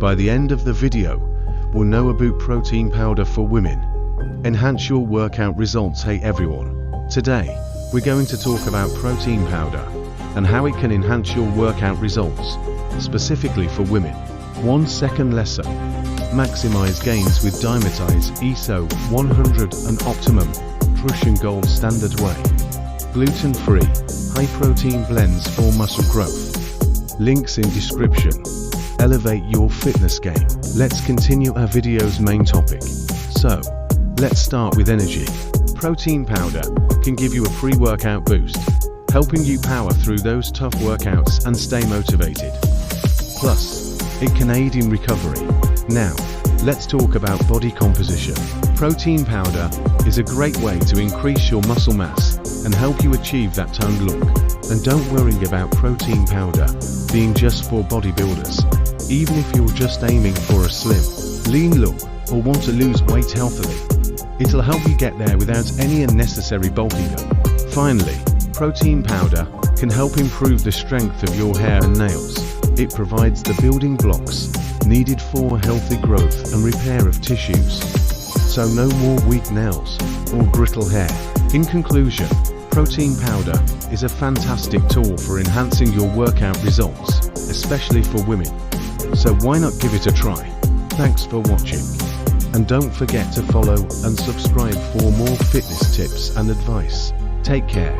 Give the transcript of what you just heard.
by the end of the video, will know about protein powder for women. Enhance your workout results. Hey everyone, today we're going to talk about protein powder and how it can enhance your workout results, specifically for women. 1 second lesson. Maximize gains with Dymatize ESO 100 and Optimum Nutrition Gold Standard Whey. Gluten-free, high-protein blends for muscle growth. Links in description. Elevate your fitness game. Let's continue our video's main topic. So, let's start with energy. Protein powder can give you a pre-workout boost, helping you power through those tough workouts and stay motivated. Plus, it can aid in recovery. Now, let's talk about body composition. Protein powder is a great way to increase your muscle mass and help you achieve that toned look. And don't worry about protein powder being just for bodybuilders. Even if you're just aiming for a slim, lean look or want to lose weight healthily, it'll help you get there without any unnecessary bulking up. Finally, protein powder can help improve the strength of your hair and nails. It provides the building blocks needed for healthy growth and repair of tissues. So no more weak nails or brittle hair. In conclusion, protein powder is a fantastic tool for enhancing your workout results, especially for women. So why not give it a try? Thanks for watching. And don't forget to follow and subscribe for more fitness tips and advice. Take care.